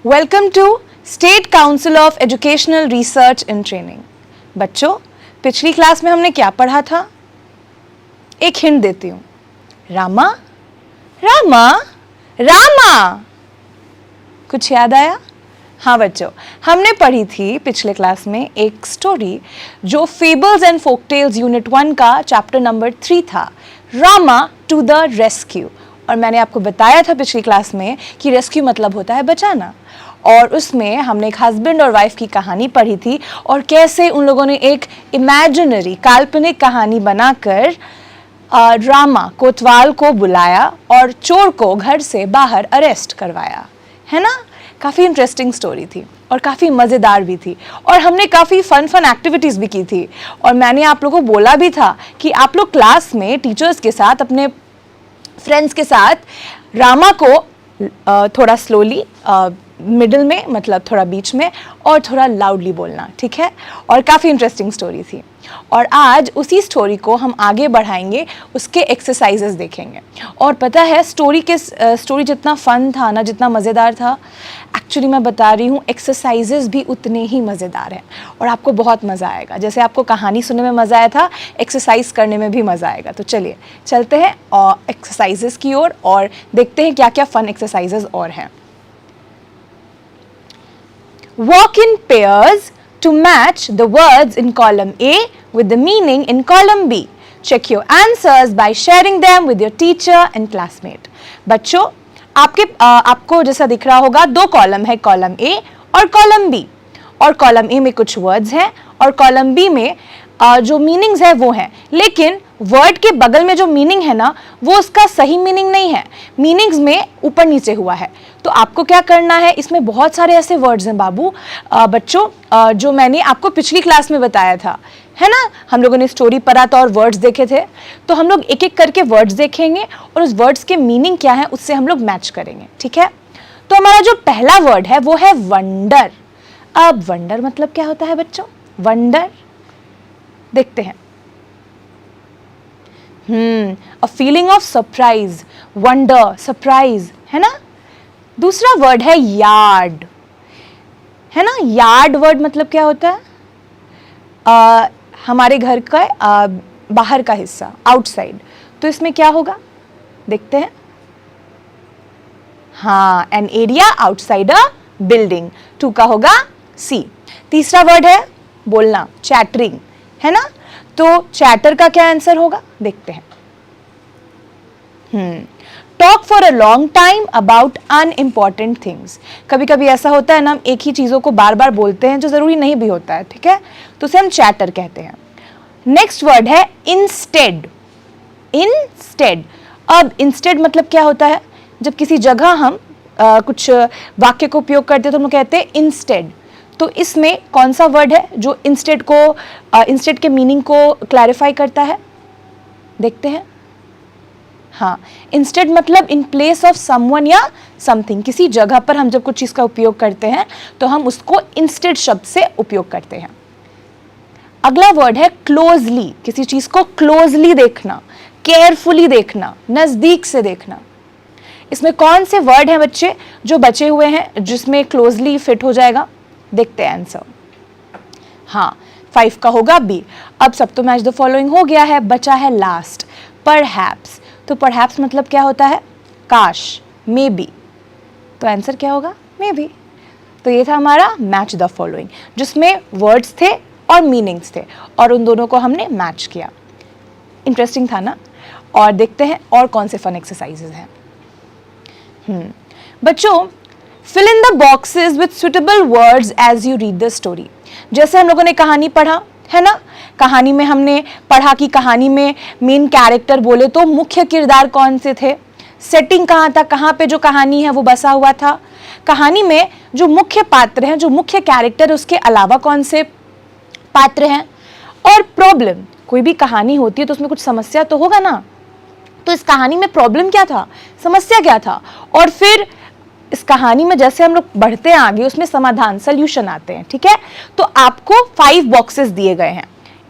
Welcome to State Council of Educational Research and Training. बच्चों, पिछली class में हमने क्या पढ़ा था? एक हिंट देती हूँ। रामा रामा रामा, कुछ याद आया? हाँ बच्चों, हमने पढ़ी थी पिछले क्लास में एक स्टोरी जो फेबल्स एंड फोकटेल्स यूनिट 1 का चैप्टर नंबर 3 था, रामा टू द रेस्क्यू। और मैंने आपको बताया था पिछली क्लास में कि रेस्क्यू मतलब होता है बचाना। और उसमें हमने एक हस्बैंड और वाइफ की कहानी पढ़ी थी और कैसे उन लोगों ने एक इमेजिनरी काल्पनिक कहानी बनाकर रामा कोतवाल को बुलाया और चोर को घर से बाहर अरेस्ट करवाया, है ना? काफ़ी इंटरेस्टिंग स्टोरी थी और काफ़ी मज़ेदार भी थी और हमने काफ़ी फन एक्टिविटीज़ भी की थी। और मैंने आप लोगों को बोला भी था कि आप लोग क्लास में टीचर्स के साथ, अपने फ्रेंड्स के साथ रामा को थोड़ा स्लोली, मिडिल में मतलब थोड़ा बीच में, और थोड़ा लाउडली बोलना, ठीक है? और काफ़ी इंटरेस्टिंग स्टोरी थी। और आज उसी स्टोरी को हम आगे बढ़ाएंगे, उसके एक्सरसाइजेस देखेंगे। और पता है स्टोरी जितना फन था ना, जितना मज़ेदार था, एक्चुअली मैं बता रही हूँ एक्सरसाइजेस भी उतने ही मज़ेदार हैं और आपको बहुत मज़ा आएगा। जैसे आपको कहानी सुनने में मज़ा आया था, एक्सरसाइज करने में भी मज़ा आएगा। तो चलिए चलते हैं और एक्सरसाइजेस की ओर और देखते हैं क्या क्या फन एक्सरसाइजेस और हैं। Walk in pairs to match the words in column A with the meaning in column B. Check your answers by sharing them with your teacher and classmate. बच्चों, आपको जैसा दिख रहा होगा, दो कॉलम है, कॉलम A और कॉलम B। और कॉलम A में कुछ वर्ड्स हैं और कॉलम B में जो मीनिंग्स है वो हैं। लेकिन वर्ड के बगल में जो मीनिंग है ना, वो उसका सही मीनिंग नहीं है, मीनिंग्स में ऊपर नीचे हुआ है। तो आपको क्या करना है, इसमें बहुत सारे ऐसे वर्ड्स हैं बाबू, बच्चों, जो मैंने आपको पिछली क्लास में बताया था, है ना? हम लोगों ने स्टोरी पढ़ा था और वर्ड्स देखे थे। तो हम लोग एक एक करके वर्ड्स देखेंगे और उस वर्ड्स के मीनिंग क्या है उससे हम लोग मैच करेंगे, ठीक है? तो हमारा जो पहला वर्ड है वो है वंडर। अब वंडर मतलब क्या होता है बच्चों? वंडर देखते हैं। A feeling of surprise, wonder, surprise, है ना? दूसरा वर्ड है यार्ड, है ना? यार्ड वर्ड मतलब क्या होता है? हमारे घर का बाहर का हिस्सा, आउटसाइड। तो इसमें क्या होगा देखते हैं। हाँ, an area outside a building. 2 का होगा सी। तीसरा वर्ड है बोलना, चैटरिंग, है ना? तो चैटर का क्या आंसर होगा देखते हैं। Talk for a long time about unimportant things. कभी कभी ऐसा होता है ना, हम एक ही चीजों को बार बार बोलते हैं जो जरूरी नहीं भी होता है, ठीक है? तो उसे हम चैटर कहते हैं। नेक्स्ट वर्ड है इंस्टेड। इंस्टेड। अब इंस्टेड मतलब क्या होता है? जब किसी जगह हम कुछ वाक्य को उपयोग करते हैं तो हम कहते हैं इंस्टेड। तो इसमें कौन सा वर्ड है जो इंस्टेड के मीनिंग को क्लैरिफाई करता है देखते हैं। हाँ, इंस्टेड मतलब इन प्लेस ऑफ समवन या समथिंग। किसी जगह पर हम जब कुछ चीज का उपयोग करते हैं तो हम उसको इंस्टेड शब्द से उपयोग करते हैं। अगला वर्ड है क्लोजली। किसी चीज को क्लोजली देखना, केयरफुली देखना, नजदीक से देखना। इसमें कौन से वर्ड हैं बच्चे जो बचे हुए हैं जिसमें क्लोजली फिट हो जाएगा देखते हैं आंसर। हाँ, 5 का होगा बी। अब सब तो मैच द फॉलोइंग हो गया है, बचा है लास्ट, परहैप्स। तो परहैप्स मतलब क्या होता है? काश, मे बी। तो आंसर क्या होगा? May be. तो ये था हमारा मैच द फॉलोइंग, जिसमें वर्ड्स थे और मीनिंग्स थे और उन दोनों को हमने मैच किया। इंटरेस्टिंग था ना? और देखते हैं और कौन से फन एक्सरसाइजेज हैं। बच्चों, fill in the boxes with suitable words as you read the story। जैसे हम लोगों ने कहानी पढ़ा है ना, कहानी में हमने पढ़ा कि कहानी में मेन कैरेक्टर बोले तो मुख्य किरदार कौन से थे, सेटिंग कहाँ था, कहाँ पे जो कहानी है वो बसा हुआ था, कहानी में जो मुख्य पात्र हैं, जो मुख्य कैरेक्टर है उसके अलावा कौन से पात्र हैं, और प्रॉब्लम। कोई भी कहानी होती है तो उसमें कुछ समस्या तो होगा ना, तो इस कहानी में प्रॉब्लम क्या था, समस्या क्या था, और फिर इस कहानी में जैसे हम लोग बढ़ते हैं आगे उसमें समाधान, सॉल्यूशन आते हैं, ठीक है? तो आपको 5 बॉक्सेस दिए गए हैं।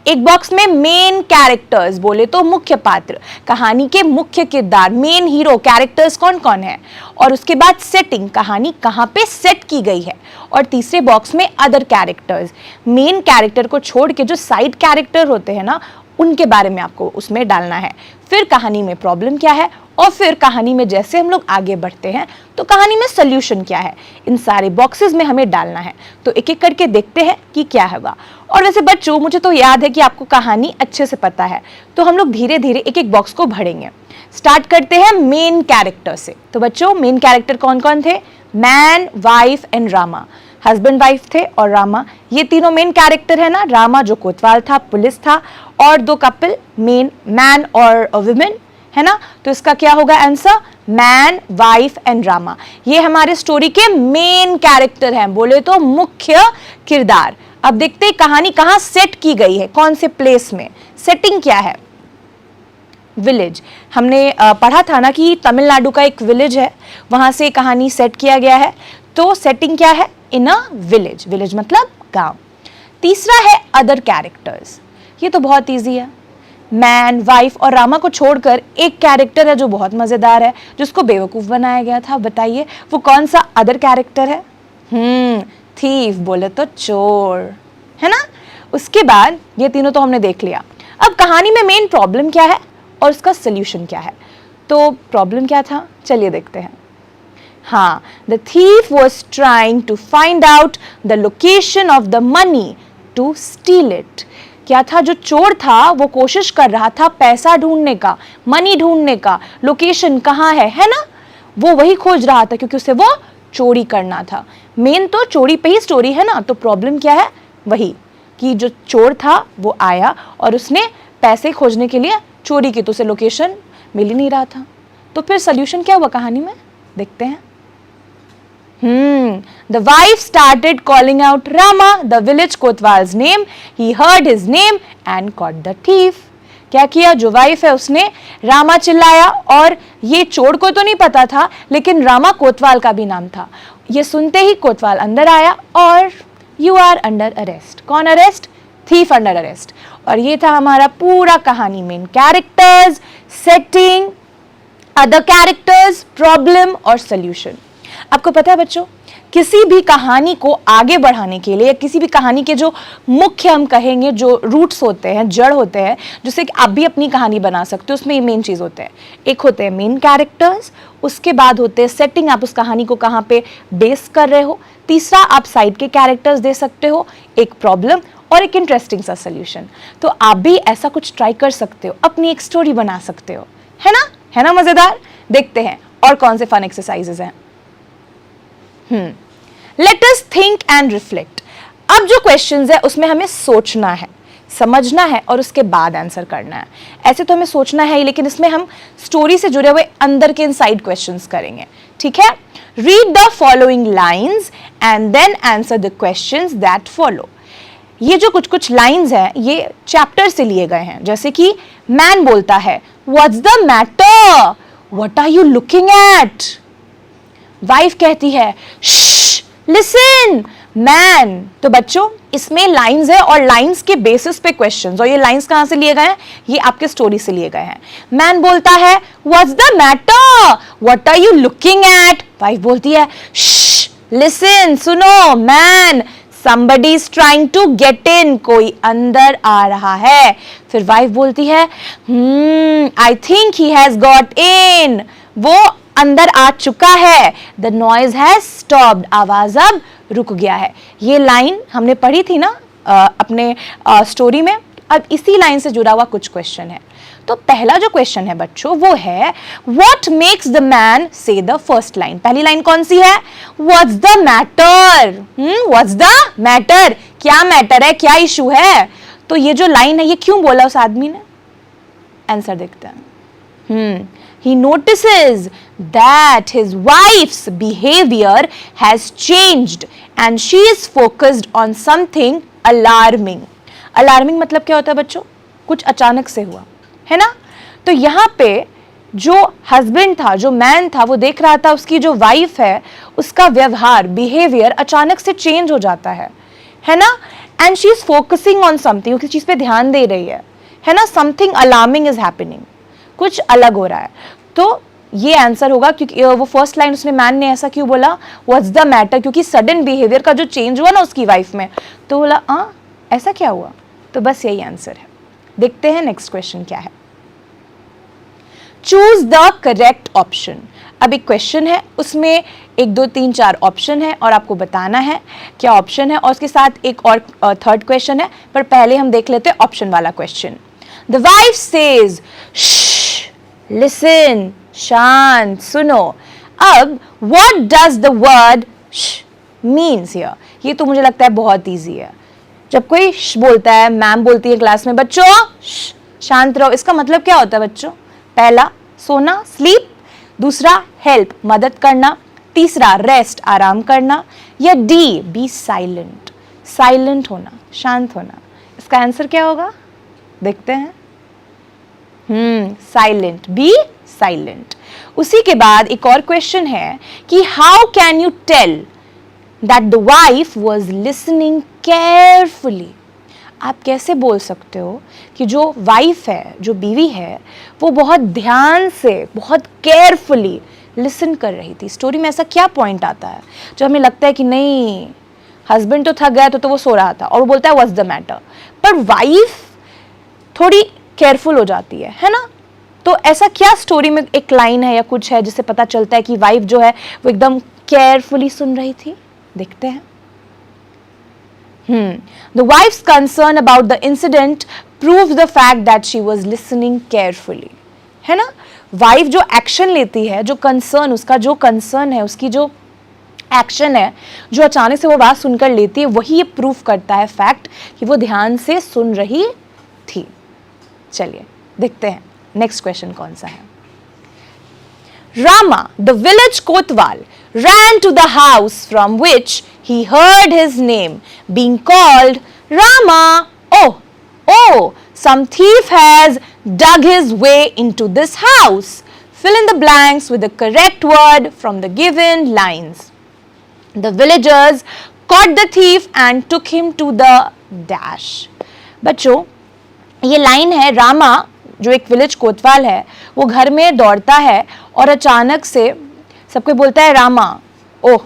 एक बॉक्स में मेन कैरेक्टर्स, बोले तो मुख्य पात्र, कहानी के मुख्य किरदार, मेन हीरो, कैरेक्टर्स कौन कौन है, और उसके बाद सेटिंग, कहानी कहाँ पे सेट की गई है, और तीसरे बॉक्स में अदर कैरेक्टर्स, मेन कैरेक्टर को छोड़ के जो साइड कैरेक्टर होते हैं ना, उनके बारे में आपको उसमें डालना है। फिर कहानी में प्रॉब्लम क्या है, और फिर कहानी में जैसे हम लोग आगे बढ़ते हैं तो कहानी में सोल्यूशन क्या है, इन सारे बॉक्सेस में हमें डालना है। तो एक एक करके देखते हैं कि क्या होगा। और वैसे बच्चों, मुझे तो याद है कि आपको कहानी अच्छे से पता है, तो हम लोग धीरे धीरे एक एक बॉक्स को भरेंगे। स्टार्ट करते हैं मेन कैरेक्टर से। तो बच्चों, मेन कैरेक्टर कौन कौन थे? Man, wife and Rama. Husband wife थे और रामा, ये तीनों मेन कैरेक्टर है ना। रामा जो कोतवाल था, पुलिस था, और दो कपल, मेन मैन और वुमेन, है ना। तो इसका क्या होगा answer? Man, wife and Rama. ये हमारे स्टोरी के मेन कैरेक्टर हैं, बोले तो मुख्य किरदार। अब देखते हैं कहानी कहां सेट की गई है, कौन से प्लेस में। सेटिंग क्या है? विलेज। हमने पढ़ा था ना कि तमिलनाडु का एक विलेज है, वहां से कहानी सेट किया गया है। तो सेटिंग क्या है? इन अ विलेज। विलेज मतलब गांव। तीसरा है अदर कैरेक्टर्स। ये तो बहुत इजी है। मैन, वाइफ और रामा को छोड़कर एक कैरेक्टर है जो बहुत मजेदार है, जिसको बेवकूफ बनाया गया था। बताइए वो कौन सा अदर कैरेक्टर है? थीफ, बोले तो चोर, है ना। उसके बाद ये तीनों तो हमने देख लिया। अब कहानी में मेन प्रॉब्लम क्या है और उसका सोल्यूशन क्या है। तो प्रॉब्लम क्या था, चलिए देखते हैं। हाँ, the thief was trying to find out the location of the money to steal it. क्या था? जो चोर था वो कोशिश कर रहा था पैसा ढूंढने का, मनी ढूंढने का, लोकेशन कहाँ है ना। वो वही खोज रहा था क्योंकि उसे वो चोरी करना था। मेन तो चोरी पे ही स्टोरी है ना। तो प्रॉब्लम क्या है? वही कि जो चोर था वो आया और उसने पैसे खोजने के लिए चोरी की, तो उसे लोकेशन मिल ही नहीं रहा था। तो फिर सोल्यूशन क्या हुआ कहानी में, देखते हैं। The wife started calling out Rama, the village Kotwal's name. He heard his name and caught the thief. क्या किया? जो वाइफ है उसने रामा चिल्लाया, और ये चोर को तो नहीं पता था लेकिन रामा कोतवाल का भी नाम था। ये सुनते ही कोतवाल अंदर आया और यू आर अंडर अरेस्ट। कौन अरेस्ट? Thief under arrest. और ये था हमारा पूरा कहानी। Main characters, setting, other characters, problem और सोल्यूशन। आपको पता है बच्चों, किसी भी कहानी को आगे बढ़ाने के लिए, किसी भी कहानी के जो मुख्य, हम कहेंगे जो रूट्स होते हैं, जड़ होते हैं, जिससे आप भी अपनी कहानी बना सकते हो, उसमें ये मेन चीज होते हैं। एक होते हैं मेन कैरेक्टर्स, उसके बाद होते हैं सेटिंग, आप उस कहानी को कहाँ पे बेस कर रहे हो। तीसरा, आप साइड के कैरेक्टर्स दे सकते हो, एक प्रॉब्लम और एक इंटरेस्टिंग सा सोल्यूशन। तो आप भी ऐसा कुछ ट्राई कर सकते हो, अपनी एक स्टोरी बना सकते हो, है ना। है ना मजेदार। देखते हैं और कौन से फन एक्सरसाइजेस हैं। Let us think and reflect. अब जो क्वेश्चंस है उसमें हमें सोचना है, समझना है और उसके बाद आंसर करना है। ऐसे तो हमें सोचना है ही, लेकिन इसमें हम स्टोरी से जुड़े हुए अंदर के इनसाइड क्वेश्चंस करेंगे। ठीक है। Read the following lines and then answer the questions that follow. ये जो कुछ कुछ लाइंस हैं ये चैप्टर से लिए गए हैं। जैसे कि मैन बोलता है, what's the matter, what are you looking at. Wife कहती है, लिसन मैन। तो बच्चों, इसमें लाइंस है और लाइंस के बेसिस पे क्वेश्चंस। और ये लाइंस कहां से लिए गए हैं? ये आपके स्टोरी से लिए गए हैं। मैन बोलता है, what's the matter, what are you looking at. Wife बोलती है, लिसन, सुनो man, somebody is trying to get in, कोई अंदर आ रहा है। फिर वाइफ बोलती है, I think he has got in, वो अंदर आ चुका है। The noise has stopped, आवाज अब रुक गया है। ये लाइन हमने पढ़ी थी ना अपने स्टोरी में। अब इसी लाइन से जुड़ा हुआ कुछ क्वेश्चन है। तो पहला जो क्वेश्चन है बच्चों वो है, What makes the man say the first line। पहली लाइन कौन सी है? What's the matter? What's the matter? क्या मैटर है, क्या इशू है। तो ये जो लाइन है ये क्यों बोला उस आदमी ने? आंसर देखते हैं। He notices that his wife's behavior has changed and she is focused on something alarming। Alarming मतलब क्या होता है बच्चों? कुछ अचानक से हुआ, है ना। तो यहाँ पे जो हस्बैंड था, जो मैन था, वो देख रहा था उसकी जो वाइफ है उसका व्यवहार, बिहेवियर अचानक से चेंज हो जाता है ना। And she is focusing on something, किसी चीज पे ध्यान दे रही है ना, समथिंग अलार्मिंग इज हैपनिंग, कुछ अलग हो रहा है। तो ये आंसर होगा, क्योंकि वो फर्स्ट लाइन उसने मैन ने ऐसा क्यों बोला, व्हाट्स द मैटर, क्योंकि सडन बिहेवियर का जो चेंज हुआ ना उसकी वाइफ में, तो बोला ऐसा क्या हुआ, तो बस यही आंसर है। देखते हैं नेक्स्ट क्वेश्चन क्या है। Choose the correct option. अब एक क्वेश्चन है, उसमें 1 2 3 4 ऑप्शन है और आपको बताना है क्या ऑप्शन है, और उसके साथ एक और थर्ड क्वेश्चन है, पर पहले हम देख लेते हैं ऑप्शन वाला question. The wife says, listen, शांत, सुनो। अब what does the word means here, ये तो मुझे लगता है बहुत ईजी है। जब कोई बोलता है, मैम बोलती है क्लास में, बच्चों शांत रहो, इसका मतलब क्या होता है बच्चों? पहला सोना, स्लीप, दूसरा हेल्प, मदद करना, तीसरा रेस्ट, आराम करना, या डी बी साइलेंट, साइलेंट होना, शांत होना। इसका आंसर क्या होगा, देखते हैं। Silent, be silent. उसी के बाद एक और क्वेश्चन है कि how can you tell that the wife was listening carefully. आप कैसे बोल सकते हो कि जो वाइफ है, जो बीवी है, वो बहुत ध्यान से, बहुत केयरफुली लिसन कर रही थी। स्टोरी में ऐसा क्या पॉइंट आता है जो हमें लगता है कि नहीं, हस्बैंड तो थक गया तो वो सो रहा था और वो बोलता है व्हाट्स द मैटर, पर वाइफ थोड़ी केयरफुल हो जाती है ना। तो ऐसा क्या स्टोरी में एक लाइन है या कुछ है जिससे पता चलता है कि वाइफ जो है वो एकदम केयरफुली सुन रही थी? देखते हैं। The wife's concern about the incident proves the fact that she was listening carefully, है ना। वाइफ जो एक्शन लेती है, जो कंसर्न, उसका जो कंसर्न है, उसकी जो एक्शन है, जो अचानक से वो बात सुनकर लेती है, वही ये प्रूफ करता है फैक्ट कि वो ध्यान से सुन रही थी। चलिए देखते हैं नेक्स्ट क्वेश्चन कौन सा है। Rama, the village kotwal, ran to the house from which he heard his name being called. Rama, oh, some thief has dug his way into this house. Fill in the blanks with the correct word from the given lines. The villagers caught the thief and took him to the dash. बच्चों, ये line है, रामा जो एक village कोतवाल है, वो घर में दौड़ता है और अचानक से सबको बोलता है, Rama, oh,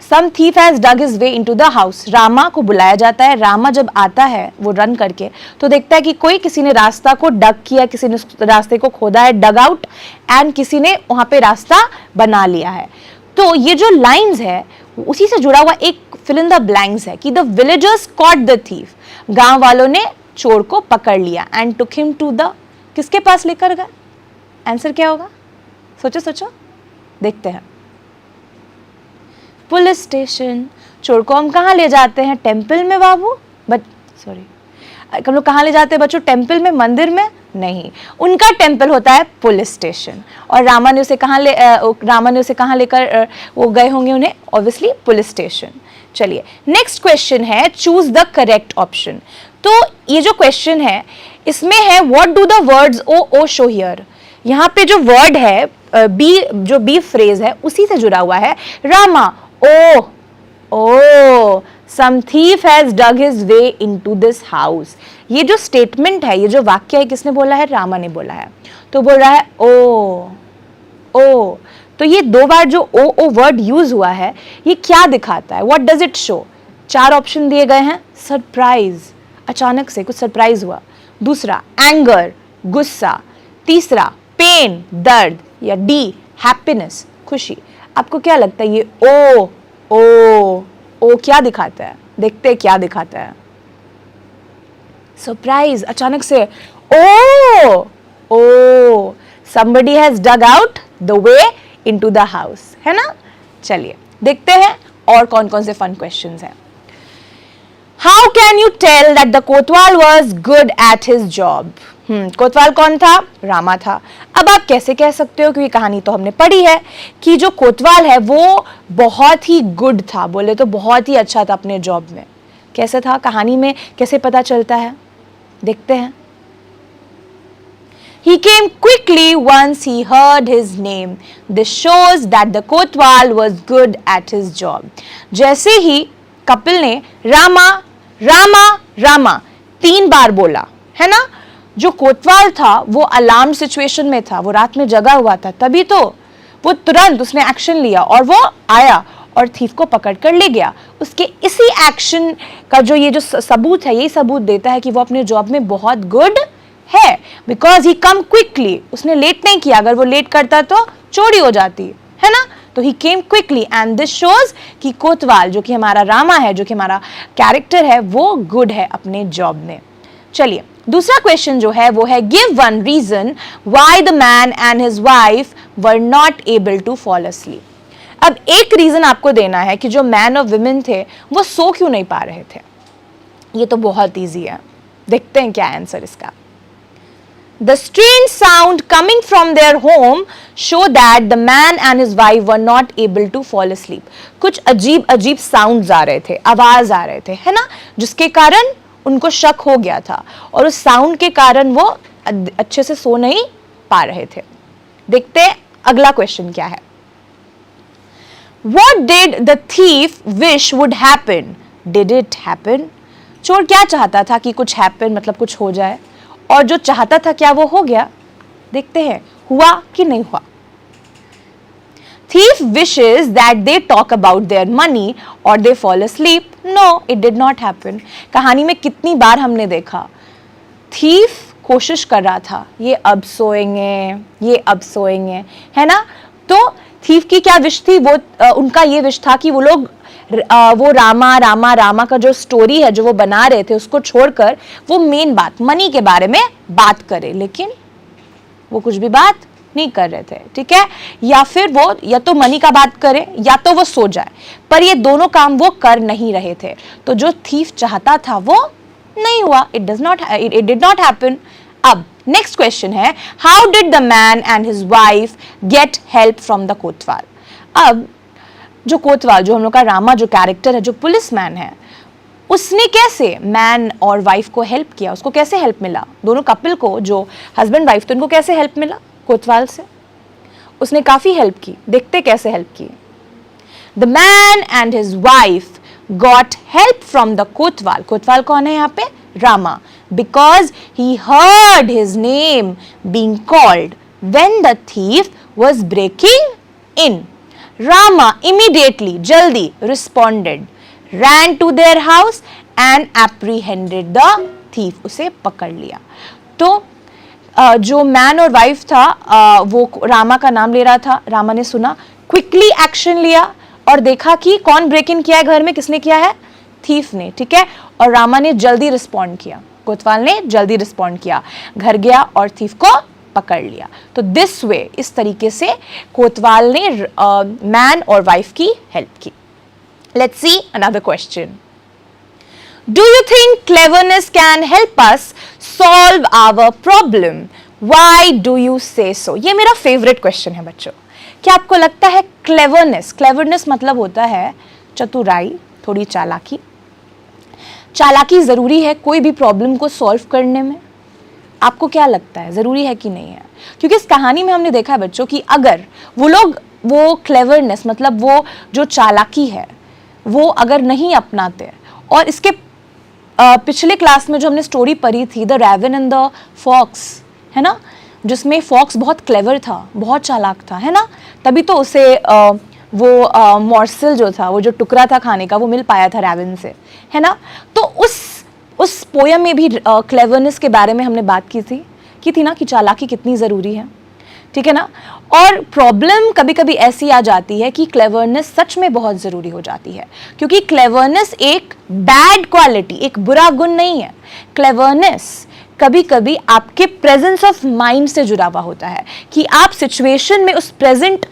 some thief has dug his way into the house. Rama को बुलाया जाता है। रामा जब आता है वो रन करके, तो देखता है कि किसी ने रास्ता को डग किया, किसी ने रास्ते को खोदा है, डग आउट, एंड किसी ने वहां पे रास्ता बना लिया है। तो ये जो लाइंस है उसी से जुड़ा हुआ एक फिल इन द ब्लैंक्स है कि the villagers caught the thief, गांव वालों ने चोर को पकड़ लिया, and took him to the, किसके पास लेकर गए? आंसर क्या होगा? सोचो, देखते हैं। Police station. चोर को हम कहाँ ले जाते हैं? टेंपल में बाबू, हम लोग कहाँ ले जाते हैं बच्चों? टेंपल में, मंदिर में नहीं, उनका टेंपल होता है पुलिस स्टेशन। और रामा ने उसे कहाँ लेकर वो गए होंगे उन्हें? Obviously police station. चलिए नेक्स्ट क्वेश्चन है, चूज द करेक्ट ऑप्शन। तो ये जो क्वेश्चन है इसमें है what do the words oh show here. यहाँ पे जो वर्ड है बी फ्रेज है उसी से जुड़ा हुआ है। Rama, oh some thief has dug his way into this house. ये जो स्टेटमेंट है, ये जो वाक्य है, किसने बोला है? रामा ने बोला है। तो बोल रहा है ओ। तो ये 2 बार जो ओ वर्ड यूज हुआ है, ये क्या दिखाता है? What does it show? 4 option दिए गए हैं। सरप्राइज, अचानक से कुछ सरप्राइज हुआ। दूसरा एंगर, गुस्सा। तीसरा पेन, दर्द, या डी हैप्पीनेस, खुशी। आपको क्या लगता है ये ओ क्या दिखाता है? देखते हैं क्या दिखाता है। सरप्राइज, अचानक से ओ somebody has dug out the way into the house, है ना। चलिए देखते हैं और कौन कौन से फन क्वेश्चंस हैं। How can you tell that the Kotwal was good at his job? कोतवाल कौन था? रामा था। अब आप कैसे कह सकते हो, क्योंकि कहानी तो हमने पढ़ी है कि जो कोतवाल है वो बहुत ही गुड था, बोले तो बहुत ही अच्छा था अपने जॉब में। कैसे था? कहानी में कैसे पता चलता है? देखते हैं। He came quickly once he heard his name. This shows that the Kotwal was good at his job. जैसे ही कपिल ने रामा रामा 3 बार बोला, है ना। जो कोतवाल था वो अलार्म सिचुएशन में था, वो रात में जगा हुआ था, तभी तो वो तुरंत उसने एक्शन लिया और वो आया और थीफ को पकड़ कर ले गया। उसके इसी एक्शन का जो ये जो सबूत है, यही सबूत देता है कि वो अपने जॉब में बहुत गुड है, बिकॉज ही कम क्विकली। उसने लेट नहीं किया, अगर वो लेट करता तो चोरी हो जाती, है ना। तो ही केम क्विकली एंड दिस शोज कि कोतवाल जो कि हमारा रामा है, जो कि हमारा कैरेक्टर है, वो गुड है अपने जॉब में। चलिए दूसरा क्वेश्चन जो है वो है give one reason why the man and his wife were not able to fall asleep. अब एक रीजन आपको देना है कि जो मैन और विमेन थे वो सो क्यों नहीं पा रहे थे। ये तो बहुत ईजी है, देखते हैं क्या आंसर इसका। The strange sound coming from their home show that the man and his wife were not able to fall asleep. कुछ अजीब अजीब साउंड्स आ रहे थे, आवाज आ रहे थे, है ना, जिसके कारण उनको शक हो गया था और उस साउंड के कारण वो अच्छे से सो नहीं पा रहे थे। देखते हैं अगला क्वेश्चन क्या है। What did the thief wish would happen? Did it happen? चोर क्या चाहता था कि कुछ happen मतलब कुछ हो जाए, और जो चाहता था क्या वो हो गया। देखते हैं हुआ कि नहीं हुआ। Thief wishes that they talk about their money or they fall asleep. No, it did not happen. कहानी में कितनी बार हमने देखा थीफ कोशिश कर रहा था ये अब सोएंगे, ये अब सोएंगे, है ना। तो थीफ की क्या विश थी, वो उनका ये विश था कि वो लोग वो रामा रामा रामा का जो स्टोरी है जो वो बना रहे थे उसको छोड़कर वो मेन बात मनी के बारे में बात करे, लेकिन वो कुछ भी बात नहीं कर रहे थे, ठीक है। या फिर वो या तो मनी का बात करे या तो वो सो जाए, पर ये दोनों काम वो कर नहीं रहे थे। तो जो थीफ चाहता था वो नहीं हुआ, इट डिड नॉट हैपन। अब नेक्स्ट क्वेश्चन है how did the man and his wife get help from the कोतवाल। अब जो कोतवाल, जो हम लोग का रामा जो कैरेक्टर है, जो पुलिस मैन है, उसने कैसे मैन और वाइफ को हेल्प किया, उसको कैसे हेल्प मिला, दोनों कपल को, जो हस्बैंड वाइफ थे उनको कैसे हेल्प मिला कोतवाल से। उसने काफी हेल्प की, देखते कैसे हेल्प की। The man and his wife got help from the kotwal. कोतवाल कौन है यहाँ पे, Rama, because he heard his name being called when the thief was breaking in. Rama immediately, jaldi responded, ran to their house and apprehended the thief. उसे पकड़ लिया। तो जो मैन और वाइफ था वो रामा का नाम ले रहा था। रामा ने सुना, क्विकली एक्शन लिया और देखा कि कौन ब्रेक इन किया है घर में, किसने किया है, थीफ ने, ठीक है। और रामा ने जल्दी रिस्पॉन्ड किया, कोतवाल ने जल्दी रिस्पॉन्ड किया, घर गया और थीफ को पकड़ लिया। तो दिस वे, इस तरीके से कोतवाल ने मैन और वाइफ की हेल्प की। Let's see another question. Do you think cleverness can help us solve our problem? Why do you say so? ये मेरा फेवरेट क्वेश्चन है बच्चों। क्या आपको लगता है क्लेवरनेस, क्लेवरनेस मतलब होता है चतुराई, थोड़ी चालाकी। चालाकी जरूरी है कोई भी प्रॉब्लम को सॉल्व करने में? आपको क्या लगता है, जरूरी है कि नहीं है? क्योंकि इस कहानी में हमने देखा है बच्चों कि अगर वो लोग वो क्लेवरनेस मतलब वो जो चालाकी है वो अगर नहीं अपनाते, और इसके पिछले क्लास में जो हमने स्टोरी पढ़ी थी द रैवन एंड द फॉक्स, है ना, जिसमें फॉक्स बहुत क्लेवर था, बहुत चालाक था, है ना, तभी तो उसे वो मॉर्सल जो था, वो जो टुकड़ा था खाने का, वो मिल पाया था रैवन से, है ना। तो उस पोयम में भी क्लेवरनेस के बारे में हमने बात की थी ना कि चालाकी कितनी ज़रूरी है, ठीक है ना। और प्रॉब्लम कभी कभी ऐसी आ जाती है कि क्लेवरनेस सच में बहुत ज़रूरी हो जाती है, क्योंकि क्लेवरनेस एक बैड क्वालिटी, एक बुरा गुण नहीं है। क्लेवरनेस कभी कभी आपके प्रेजेंस ऑफ माइंड से जुड़ा हुआ होता है कि आप सिचुएशन में उस प्रेजेंट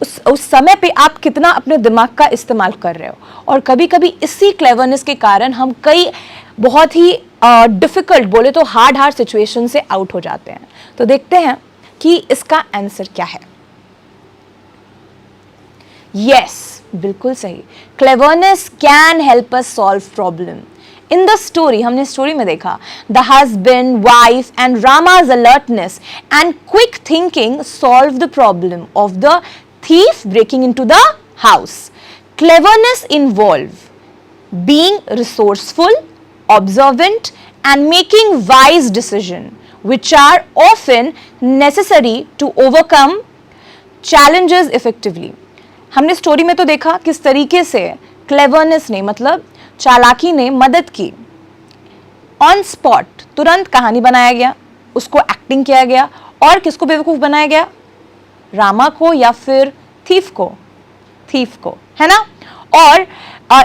उस समय पे आप कितना अपने दिमाग का इस्तेमाल कर रहे हो। और कभी कभी इसी क्लेवरनेस के कारण हम कई बहुत ही डिफिकल्ट, बोले तो हार्ड सिचुएशन से आउट हो जाते हैं। तो देखते हैं कि इसका आंसर क्या है। यस, बिल्कुल सही, cleverness can help us solve problem. In the story, हमने स्टोरी में देखा, the husband, wife and Rama's alertness and quick thinking solved the problem of the thief breaking into the house. Cleverness involve being resourceful, observant and making wise decision which are often necessary to overcome challenges effectively. हमने story में तो देखा किस तरीके से cleverness ने मतलब चालाकी ने मदद की. ऑन स्पॉट तुरंत कहानी बनाया गया, उसको एक्टिंग किया गया और किसको बेवकूफ बनाया गया? रामा को या फिर थीफ को, है ना. और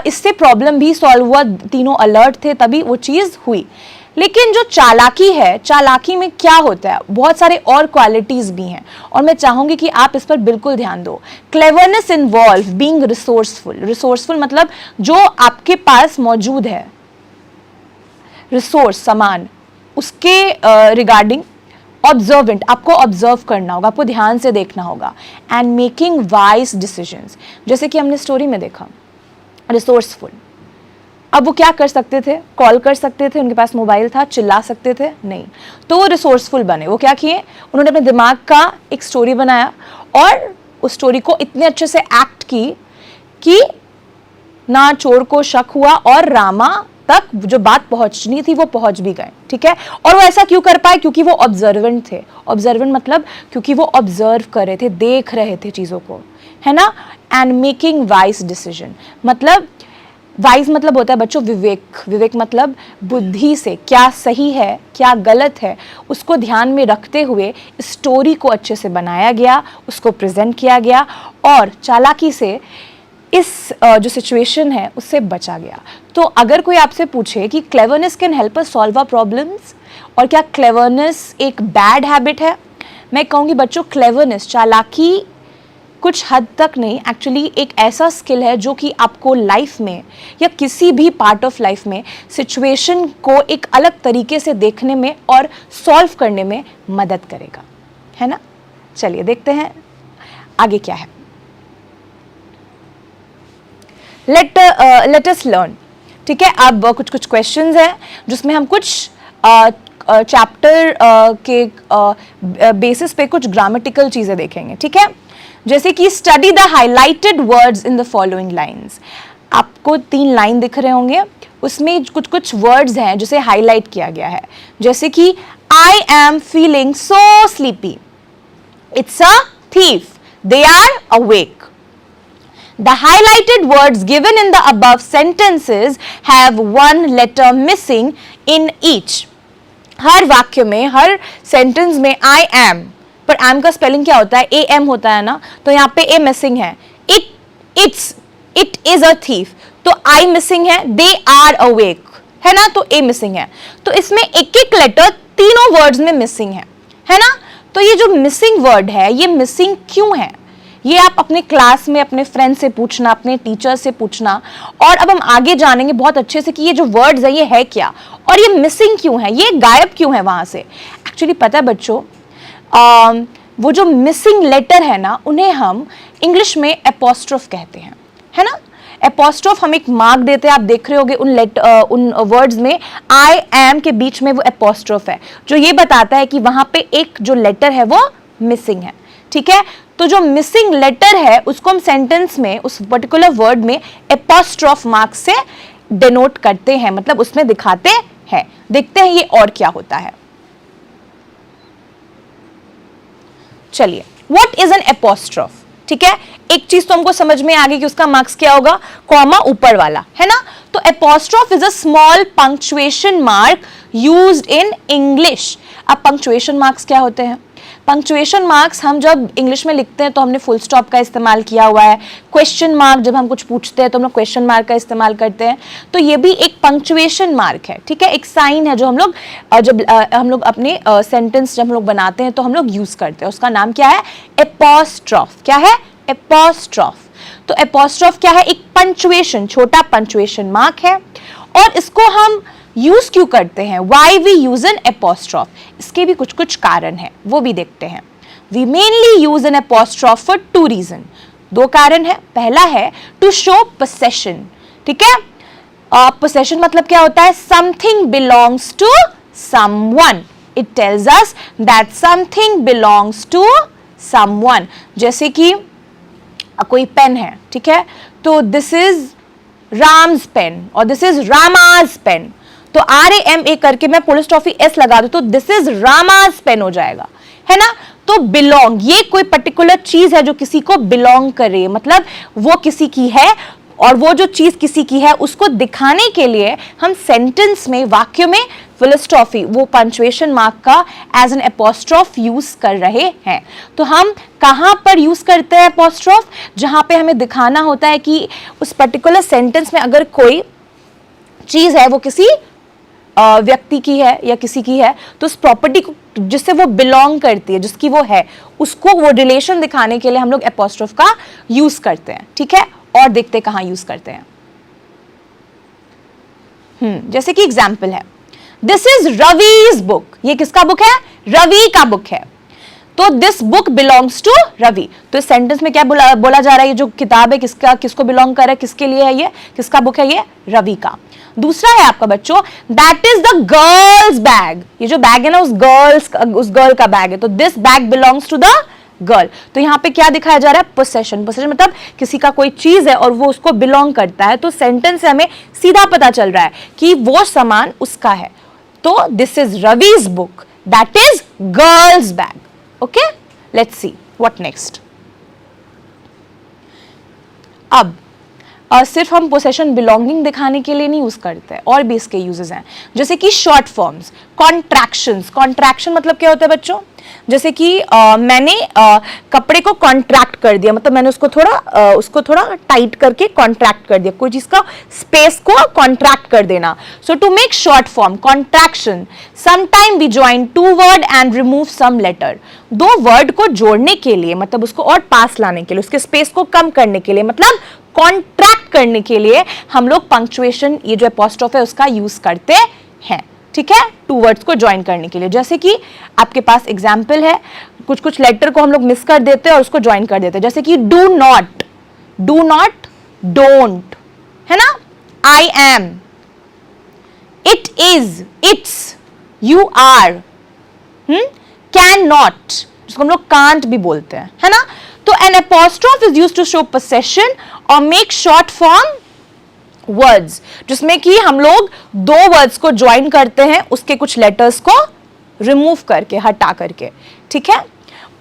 इससे प्रॉब्लम भी सॉल्व हुआ, तीनों अलर्ट थे तभी वो चीज हुई. लेकिन जो चालाकी है, चालाकी में क्या होता है, बहुत सारे और क्वालिटीज भी हैं और मैं चाहूंगी कि आप इस पर बिल्कुल ध्यान दो. क्लेवरनेस इन्वॉल्व बीइंग रिसोर्सफुल मतलब जो आपके पास मौजूद है रिसोर्स सामान उसके रिगार्डिंग. ऑब्जर्वेंट आपको ऑब्जर्व करना होगा, आपको ध्यान से देखना होगा. एंड मेकिंग वाइज डिसीजंस जैसे कि हमने स्टोरी में देखा. रिसोर्सफुल, अब वो क्या कर सकते थे? कॉल कर सकते थे, उनके पास मोबाइल था, चिल्ला सकते थे? नहीं. तो वो रिसोर्सफुल बने. वो क्या किए? उन्होंने अपने दिमाग का एक स्टोरी बनाया और उस स्टोरी को इतने अच्छे से एक्ट की कि ना चोर को शक हुआ और रामा तक जो बात पहुंचनी थी वो पहुंच भी गए. ठीक है. और वो ऐसा क्यों कर पाए? क्योंकि वो ऑब्जर्वेंट थे. ऑब्जर्वेंट मतलब क्योंकि वो ऑब्जर्व कर रहे थे, देख रहे थे चीजों को, है ना. एंड मेकिंग वाइज डिसीजन मतलब वाइज मतलब होता है बच्चों विवेक मतलब बुद्धि से क्या सही है क्या गलत है उसको ध्यान में रखते हुए स्टोरी को अच्छे से बनाया गया, उसको प्रेजेंट किया गया और चालाकी से इस जो सिचुएशन है उससे बचा गया. तो अगर कोई आपसे पूछे कि cleverness can help us solve our problems और क्या क्लेवरनेस एक बैड हैबिट है, मैं कहूँगी बच्चों क्लेवरनेस चालाकी कुछ हद तक नहीं, एक्चुअली एक ऐसा स्किल है जो कि आपको लाइफ में या किसी भी पार्ट ऑफ लाइफ में सिचुएशन को एक अलग तरीके से देखने में और सॉल्व करने में मदद करेगा, है ना. चलिए देखते हैं आगे क्या है. Let us learn. ठीक है. अब कुछ क्वेश्चंस हैं जिसमें हम कुछ चैप्टर के बेसिस पे कुछ ग्रामेटिकल चीजें देखेंगे. ठीक है. जैसे कि study the highlighted words in the following lines. आपको 3 लाइन दिख रहे होंगे, उसमें कुछ वर्ड्स हैं जिसे हाईलाइट किया गया है. जैसे कि I am feeling so sleepy, it's a thief, they are awake. The highlighted words given in the above sentences have one letter missing in each. हर वाक्य में, हर सेंटेंस में I am, पर am का स्पेलिंग क्या होता है? am होता है ना, तो यहाँ पे a मिसिंग है. It is a thief, तो I मिसिंग है. They are awake, है ना, तो a मिसिंग है. तो इसमें एक एक लेटर तीनों वर्ड्स में मिसिंग है ना. तो ये जो मिसिंग वर्ड है ये मिसिंग क्यों है? ये आप अपने क्लास में अपने फ्रेंड से पूछना, अपने टीचर से पूछना. और अब हम आगे जानेंगे बहुत अच्छे से कि ये जो वर्ड्स है ये है क्या और ये मिसिंग क्यों है, ये गायब क्यों है वहां से. एक्चुअली पता है बच्चों, वो जो मिसिंग लेटर है ना उन्हें हम इंग्लिश में एपोस्ट्रोफ कहते हैं, है ना. एपोस्ट्रोफ हम एक मार्क देते हैं, आप देख रहे होगे उन वर्ड्स में आई एम के बीच में वो एपोस्ट्रोफ है जो ये बताता है कि वहां पे एक जो लेटर है वो मिसिंग है. ठीक है. तो जो मिसिंग लेटर है उसको हम सेंटेंस में उस पर्टिकुलर वर्ड में एपोस्ट्रोफ मार्क से डिनोट करते हैं, मतलब उसमें दिखाते हैं. देखते हैं ये और क्या होता है. चलिए, व्हाट इज एन एपोस्ट्रोफ. ठीक है. एक चीज तो हमको समझ में आ गई कि उसका मार्क्स क्या होगा, कॉमा ऊपर वाला, है ना. तो apostrophe is a small punctuation mark used in English. अब पंक्चुएशन मार्क्स क्या होते हैं? पंक्चुएशन मार्क्स हम जब इंग्लिश में लिखते हैं तो हमने फुल स्टॉप का इस्तेमाल किया हुआ है. क्वेश्चन मार्क जब हम कुछ पूछते हैं तो हम लोग क्वेश्चन मार्क का इस्तेमाल करते हैं. तो ये भी एक पंक्चुएशन मार्क है. ठीक है. एक साइन है जो हम लोग हम लोग अपने सेंटेंस जब हम लोग बनाते हैं तो हम लोग यूज करते हैं. उसका नाम क्या है? एपोस्ट्रोफ. क्या है? एपोस्ट्रोफ. तो एपोस्ट्रोफ क्या है? एक पंक्चुएशन, छोटा पंक्चुएशन मार्क है. और इसको हम यूज क्यों करते हैं? Why we use an apostrophe. इसके भी कुछ कारण है, वो भी देखते हैं. We mainly use an apostrophe for 2 reason. 2 कारण है. पहला है टू शो पोसेशन. ठीक है. पोसेशन मतलब क्या होता है? Something belongs to someone. It tells us that something belongs to someone. जैसे कि कोई पेन है, ठीक है, तो दिस इज राम्स पेन और दिस इज रामाज पेन. तो RAMA करके मैं पोलिस्टॉफी S लगा दूं तो दिस इज रामास पेन हो जाएगा, है ना। तो बिलोंग, ये कोई पर्टिकुलर चीज है जो किसी को बिलोंग करे, मतलब वो किसी की है, और वो जो चीज किसी की है उसको दिखाने के लिए हम सेंटेंस में, वाक्य में फिलोस्टॉफी, वो पंक्चुएशन मार्क का एज एन एपोस्ट्रोफ यूज कर रहे हैं। तो हम कहां पर यूज करते हैं एपोस्ट्रोफ? जहां पे हमें दिखाना होता है कि उस पर्टिकुलर सेंटेंस में अगर कोई चीज है वो किसी व्यक्ति की है या किसी की है, तो उस प्रॉपर्टी को जिससे वो बिलोंग करती है, जिसकी वो है, उसको वो रिलेशन दिखाने के लिए हम लोग एपोस्ट्रोफ का यूज करते हैं, ठीक है। और देखते कहां यूज करते हैं। जैसे कि एग्जाम्पल है, दिस इज रवि's बुक, ये किसका बुक है? रवि का बुक है। तो this book belongs to Ravi. तो इस सेंटेंस में क्या बोला जा रहा है? ये जो किताब है किसका, किसको बिलोंग कर रहा है, किसके लिए है, ये किसका बुक है? ये रवि का। दूसरा है आपका बच्चों, that is the girls bag, ये जो बैग है ना उस गर्ल का बैग है, तो this bag belongs to the girl. तो यहां पे क्या दिखाया जा रहा है? पोसेशन। पोसेशन मतलब किसी का कोई चीज है और वो उसको बिलोंग करता है, तो सेंटेंस से हमें सीधा पता चल रहा है कि वो सामान उसका है। तो this is Ravi's book, that is girls bag. Okay, let's see what next. अब सिर्फ हम पोसेशन बिलोंगिंग दिखाने के लिए नहीं यूज करते, और भी इसके यूजेस हैं, जैसे कि शॉर्ट फॉर्म्स, कॉन्ट्रैक्शंस। कॉन्ट्रैक्शन मतलब क्या होता है बच्चों? जैसे कि मैंने कपड़े को कॉन्ट्रैक्ट कर दिया, मतलब मैंने उसको थोड़ा टाइट करके कॉन्ट्रैक्ट कर दिया, कोई चीज का स्पेस को कॉन्ट्रैक्ट कर देना। So to make short form contraction, sometime we join two word and remove some letter. दो वर्ड को जोड़ने के लिए, मतलब उसको और पास लाने के लिए, उसके स्पेस को कम करने के लिए, मतलब कॉन्ट्रैक्ट करने के लिए हम लोग पंक्चुएशन, ये जो एपोस्ट्रोफ है उसका यूज करते हैं, ठीक है, टू वर्ड्स को ज्वाइन करने के लिए। जैसे कि आपके पास एग्जाम्पल है, कुछ कुछ लेटर को हम लोग मिस कर देते हैं और उसको ज्वाइन कर देते हैं, जैसे कि डू नॉट, डोंट, है ना, I am, it is, it's, you are, can not, जिसको हम लोग कांट भी बोलते हैं, है ना। तो an apostrophe is used to show possession और मेक शॉर्ट फॉर्म वर्ड्स, जिसमें कि हम लोग दो वर्ड्स को ज्वाइन करते हैं, उसके कुछ लेटर्स को रिमूव करके, हटा करके, ठीक है।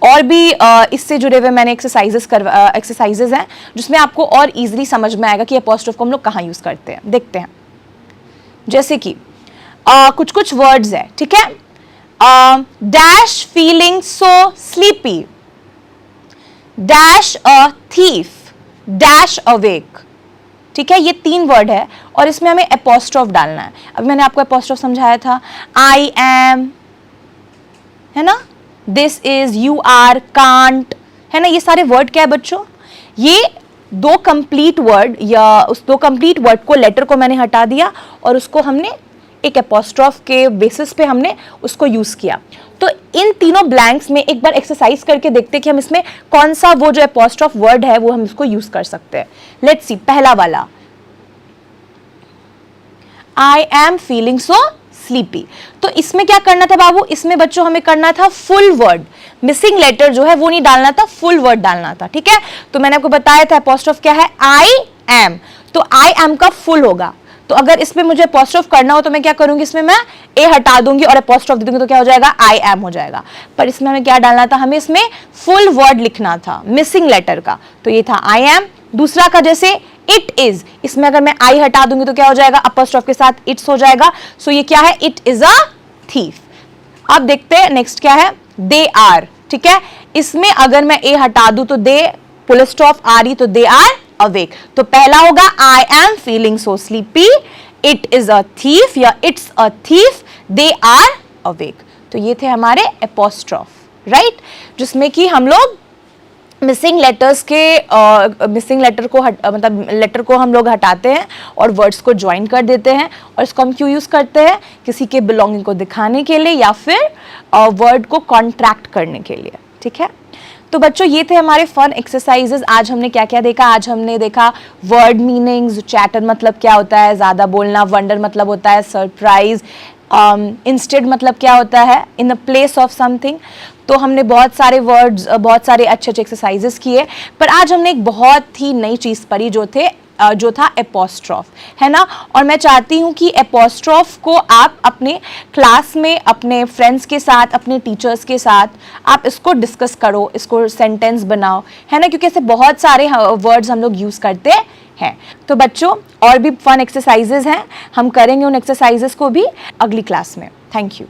और भी इससे जुड़े हुए मैंने एक्सरसाइजेस हैं जिसमें आपको और इजीली समझ में आएगा कि एपोस्ट्रोफ को हम लोग कहाँ यूज करते हैं। देखते हैं, जैसे कि कुछ कुछ वर्ड्स है, ठीक है। Dash feeling so sleepy, dash a thief, dash awake, ठीक है। ये तीन वर्ड है और इसमें हमें एपोस्ट्रोफ डालना है। अब मैंने आपको एपोस्ट्रोफ समझाया था, आई एम, है ना, this is, you are, can't, है ना। ये सारे वर्ड क्या है बच्चों? ये दो कंप्लीट वर्ड, या उस दो कंप्लीट वर्ड को, लेटर को मैंने हटा दिया और उसको हमने एक एपोस्ट्रोफ के बेसिस पे हमने उसको यूज किया। तो इन तीनों ब्लैंक्स में एक बार एक्सरसाइज करके देखते हैं कि हम इसमें कौन सा वो जो एपोस्ट्रोफ वर्ड है वो हम इसको यूज कर सकते हैं। लेट्स सी, पहला वाला, आई एम फीलिंग सो स्लीपी। तो इसमें क्या करना था बाबू? इसमें बच्चों हमें करना था फुल वर्ड, मिसिंग लेटर जो है वो नहीं डालना था, फुल वर्ड डालना था, ठीक है। तो मैंने आपको बताया था एपोस्ट्रोफ क्या है, आई एम, तो आई एम का फुल होगा। तो अगर इसमें मुझे एपोस्ट्रोफ करना हो तो मैं क्या करूंगी, इसमें मैं ए हटा दूंगी और एपोस्ट्रोफ दे दूंगी, तो क्या हो जाएगा, आई एम हो जाएगा। पर इसमें हमें क्या डालना था, हमें इसमें फुल वर्ड लिखना था मिसिंग लेटर का, तो ये था आई एम। दूसरा का जैसे इट इज, इसमें अगर मैं आई हटा दूंगी तो क्या हो जाएगा, एपोस्ट्रोफ के साथ इट्स हो जाएगा। सो ये क्या है, इट इज अ थीफ। अब देखते हैं नेक्स्ट क्या है, दे आर, ठीक है। इसमें अगर मैं ए हटा दूं तो दे, फुल स्टॉप आ रही तो दे आर अवेक। तो पहला होगा I am feeling so sleepy, it is a thief या it's a thief, they are awake. तो ये थे हमारे एपोस्ट्रोफ, राइट, जिसमें कि हम लोग मिसिंग लेटर्स के मिसिंग लेटर को मतलब लेटर को हम लोग हटाते हैं और वर्ड्स को ज्वाइन कर देते हैं। और इसको हम क्यों यूज करते हैं, किसी के बिलोंगिंग को दिखाने के लिए या फिर वर्ड को कॉन्ट्रैक्ट करने के लिए, ठीक है। तो बच्चों ये थे हमारे फन एक्सरसाइजेस। आज हमने क्या क्या देखा? आज हमने देखा वर्ड मीनिंग्स, चैटर मतलब क्या होता है, ज़्यादा बोलना, वंडर मतलब होता है सरप्राइज, इंस्टेड मतलब क्या होता है, in the place of something. तो हमने बहुत सारे वर्ड्स, बहुत सारे अच्छे अच्छे एक्सरसाइजेस किए। पर आज हमने एक बहुत ही नई चीज़ पढ़ी जो थे जो था एपोस्ट्रॉफ, है ना। और मैं चाहती हूँ कि एपोस्ट्रॉफ को आप अपने क्लास में अपने फ्रेंड्स के साथ, अपने टीचर्स के साथ आप इसको डिस्कस करो, इसको सेंटेंस बनाओ, है ना, क्योंकि ऐसे बहुत सारे वर्ड्स हम लोग यूज़ करते हैं। तो बच्चों, और भी फन एक्सरसाइजेज हैं, हम करेंगे उन एक्सरसाइजेस को भी अगली क्लास में। Thank you.